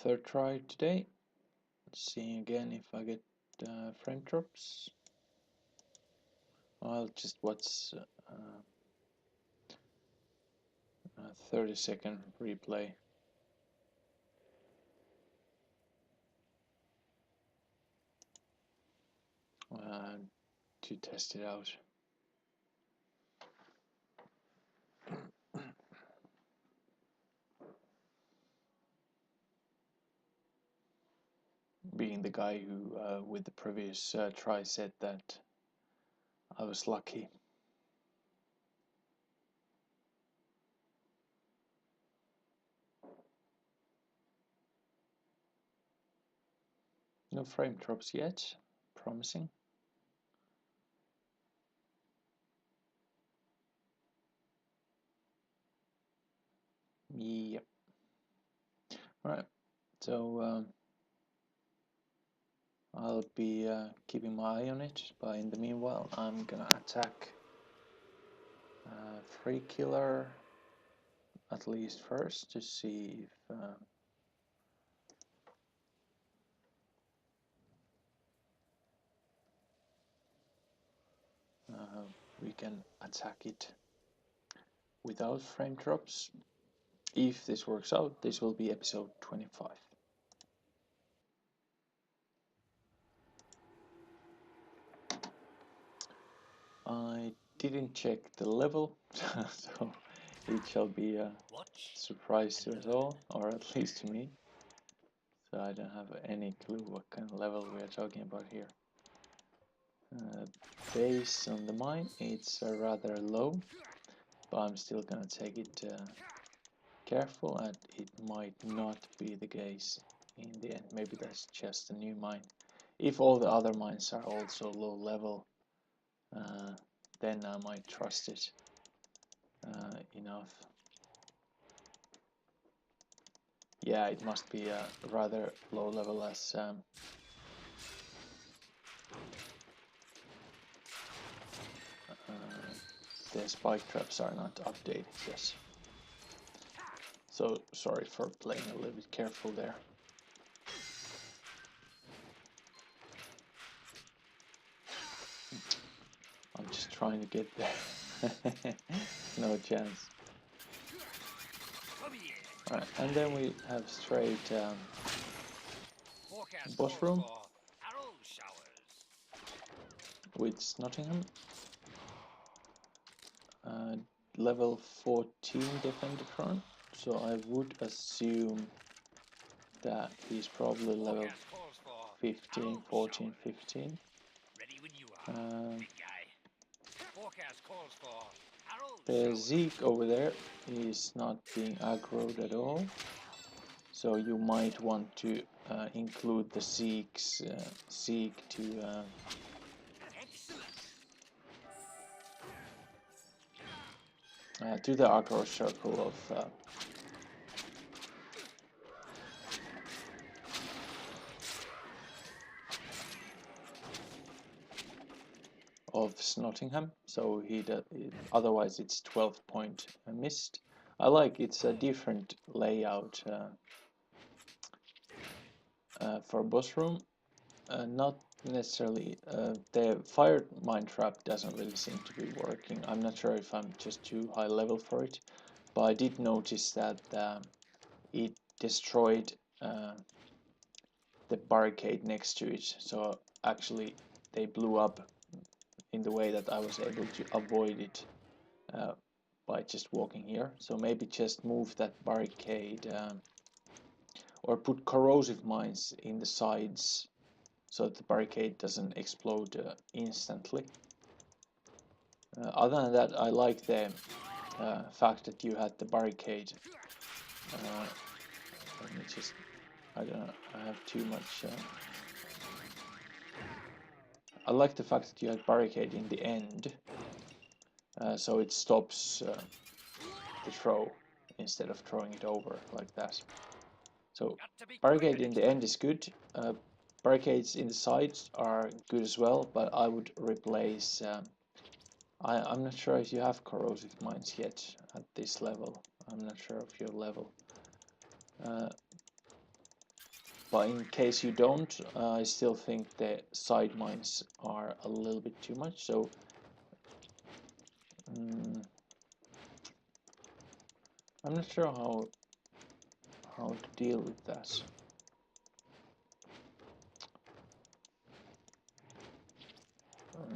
Third try today. Seeing again if I get frame drops. I'll just watch 30-second replay. To test it out. Being the guy who with the previous try said that I was lucky. No frame drops yet. Promising. Yep. Alright, so I'll be keeping my eye on it, but in the meanwhile I'm gonna attack 3 killer at least first to see if we can attack it without frame drops. If this works out, this will be episode 25. I didn't check the level, so it shall be a surprise to us all, or at least to me. So I don't have any clue what kind of level we are talking about here. Base on the mine, it's rather low, but I'm still gonna take it careful, and it might not be the case in the end. Maybe that's just a new mine. If all the other mines are also low level, then I might trust it enough. Yeah, it must be a rather low level, as the spike traps are not updated, yes. So sorry for playing a little bit careful there. I'm just trying to get there. No chance. Alright, and then we have straight boss room with Nottingham. Level 14 Defendertron, so I would assume that he's probably level 15, 14, 15. The Zeke over there is not being aggroed at all, so you might want to include the Zeke to the aggro circle of Nottingham, so otherwise it's 12 point missed. I like it's a different layout for boss room. Not necessarily the fire mine trap doesn't really seem to be working. I'm not sure if I'm just too high level for it, but I did notice that it destroyed the barricade next to it, so actually they blew up in the way that I was able to avoid it by just walking here. So maybe just move that barricade or put corrosive mines in the sides so that the barricade doesn't explode instantly. Other than that, I like the fact that you had the barricade. Let me just, I don't know, I have too much. I like the fact that you had barricade in the end, so it stops the throw instead of throwing it over like that. So barricade in the end is good. Barricades in the sides are good as well, but I would replace. I'm not sure if you have corrosive mines yet at this level. I'm not sure of your level. But in case you don't, I still think the side mines are a little bit too much. So I'm not sure how to deal with that.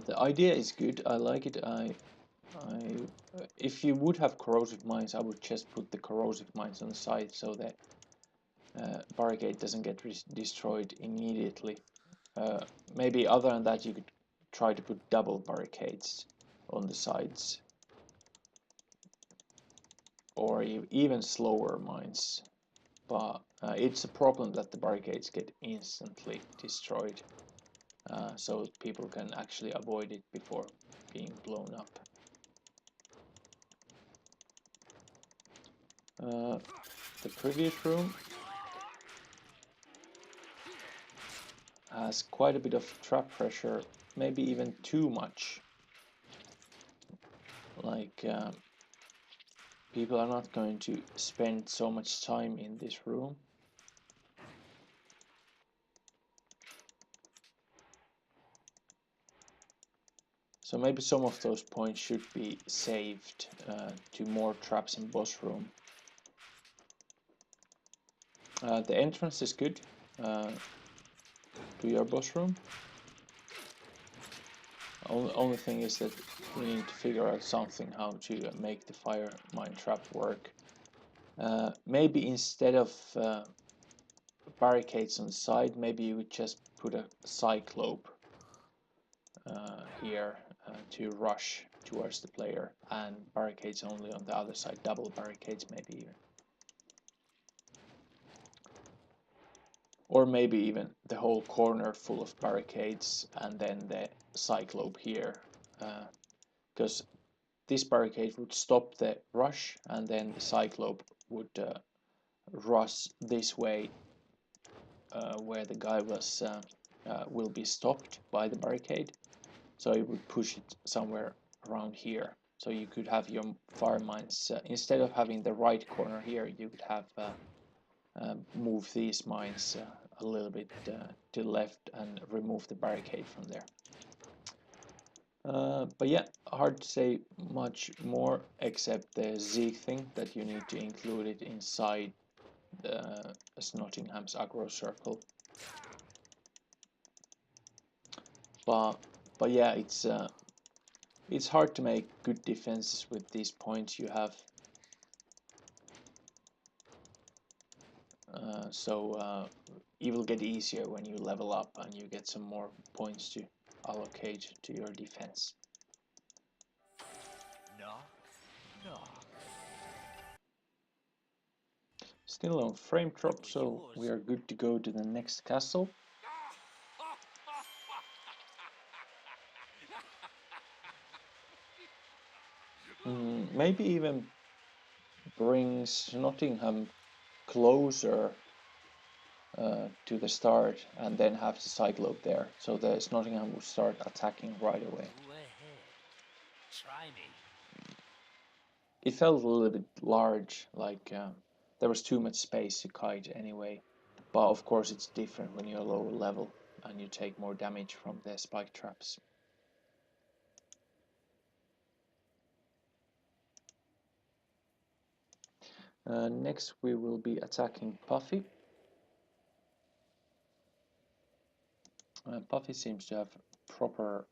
The idea is good. I like it. If you would have corrosive mines, I would just put the corrosive mines on the side so that barricade doesn't get destroyed immediately. Maybe other than that, you could try to put double barricades on the sides, or even slower mines. But it's a problem that the barricades get instantly destroyed, so people can actually avoid it before being blown up. The previous room has quite a bit of trap pressure, maybe even too much. Like people are not going to spend so much time in this room. So maybe some of those points should be saved to more traps in boss room. The entrance is good to your boss room. Only thing is that we need to figure out something how to make the fire mine trap work. Maybe instead of barricades on the side, maybe you would just put a cyclope here to rush towards the player, and barricades only on the other side, double barricades maybe even. Or maybe even the whole corner full of barricades and then the cyclope here, because this barricade would stop the rush and then the cyclope would rush this way where the guy was will be stopped by the barricade, so it would push it somewhere around here. So you could have your fire mines instead of having the right corner here, you could have move these mines a little bit to the left and remove the barricade from there. But yeah, hard to say much more except the Zeke thing, that you need to include it inside Nottingham's aggro circle. But yeah, it's hard to make good defenses with these points you have. So it will get easier when you level up and you get some more points to allocate to your defense. No. Still on frame drop, so we are good to go to the next castle. Maybe even brings Nottingham closer to the start and then have the cyclope there, so the Nottingham will start attacking right away. Try me. It felt a little bit large, like there was too much space to kite anyway, but of course it's different when you're lower level and you take more damage from the spike traps. Next we will be attacking Puffy. Puffy seems to have proper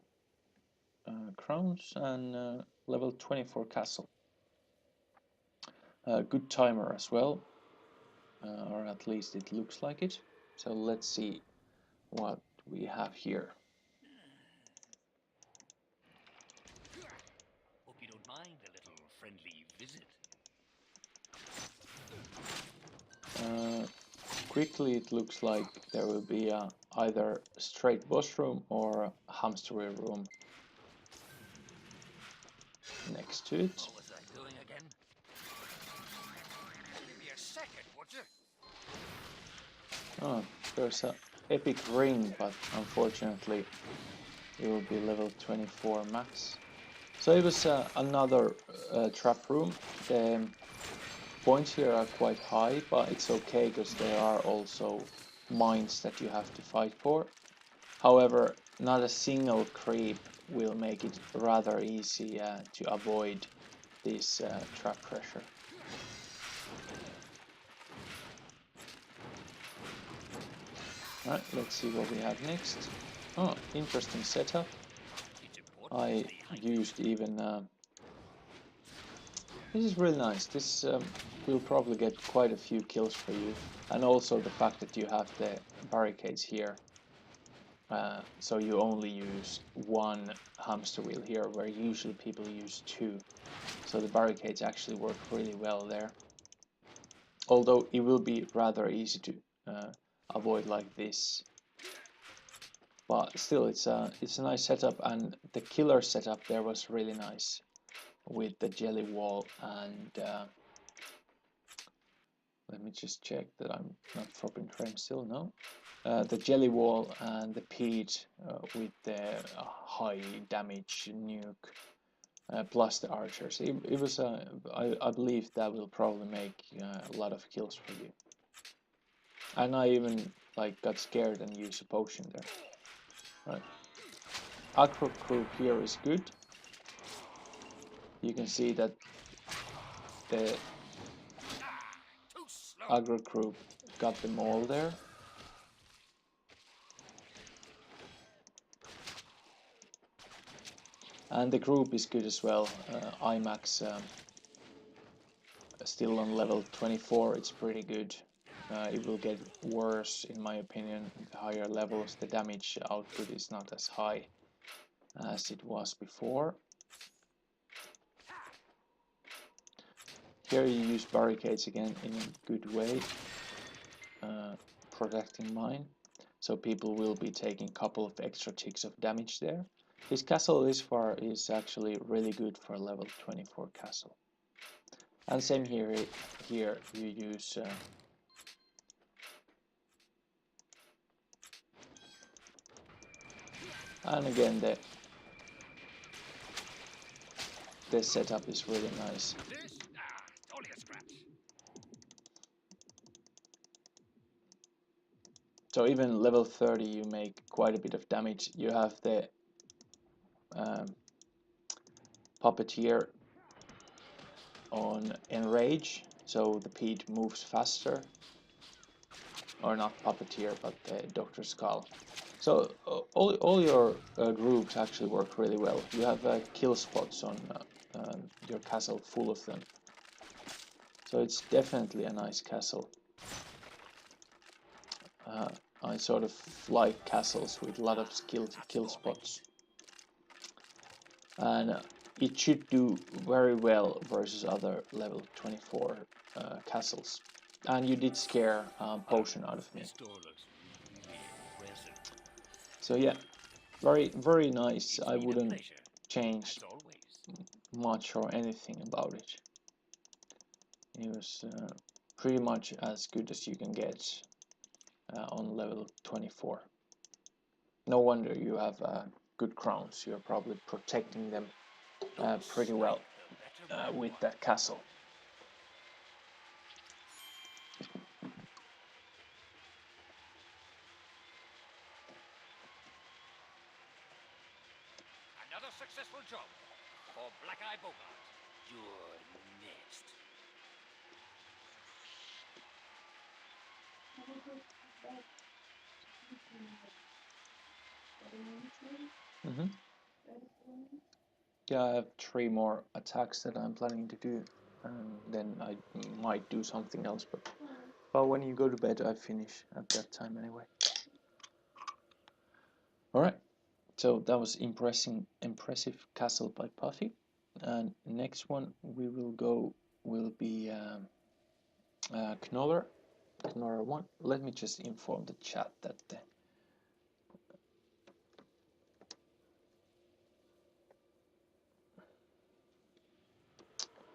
crowns and level 24 castle. Good timer as well, or at least it looks like it. So let's see what we have here. Hope you don't mind a little friendly visit. Quickly it looks like there will be either straight boss room or a hamster wheel room next to it. What was I doing again? Give me a second, would you? Oh, there's an epic ring, but unfortunately it will be level 24 max. So it was another trap room. The points here are quite high, but it's okay because there are also mines that you have to fight for. However, not a single creep will make it rather easy to avoid this trap pressure. Alright, let's see what we have next. Oh, interesting setup. I used even... this is really nice. This will probably get quite a few kills for you. And also the fact that you have the barricades here. So you only use one hamster wheel here, where usually people use two. So the barricades actually work really well there. Although it will be rather easy to avoid like this. But still, it's a nice setup, and the killer setup there was really nice with the jelly wall and let me just check that I'm not dropping frames still. No, the jelly wall and the Pete with the high damage nuke plus the archers. It was I believe that will probably make a lot of kills for you. And I even like got scared and used a potion there. Right. Aggro group here is good. You can see that the aggro group got them all there. And the group is good as well. IMAX still on level 24, it's pretty good. It will get worse in my opinion. The higher levels, the damage output is not as high as it was before. Here you use barricades again in a good way, protecting mine. So people will be taking a couple of extra ticks of damage there. This castle this far is actually really good for a level 24 castle. And same here you use and again the setup is really nice. Only a scratch. So even level 30 you make quite a bit of damage. You have the puppeteer on enrage, so the Pete moves faster. Or not puppeteer, but the Dr. Skull. So all your groups actually work really well. You have kill spots on your castle, full of them. So it's definitely a nice castle. I sort of like castles with a lot of kill spots. And it should do very well versus other level 24 castles. And you did scare potion out of me. So yeah, very nice. I wouldn't change much or anything about it. It was pretty much as good as you can get on level 24. No wonder you have good crowns. You're probably protecting them pretty well with that castle. Another successful job for Black Eye Bogart. You're next. Yeah, I have 3 more attacks that I'm planning to do, and then I might do something else. But when you go to bed, I finish at that time anyway. All right. So that was impressive castle by Puffy. And next one we will be Knoller 1. Let me just inform the chat that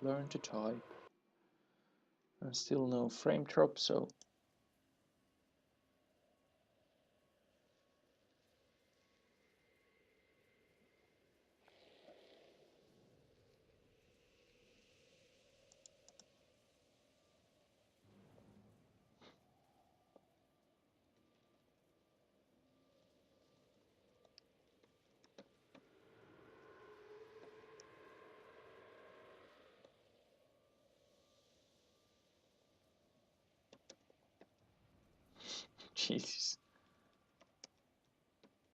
learn to type. And still no frame drop, so Jesus.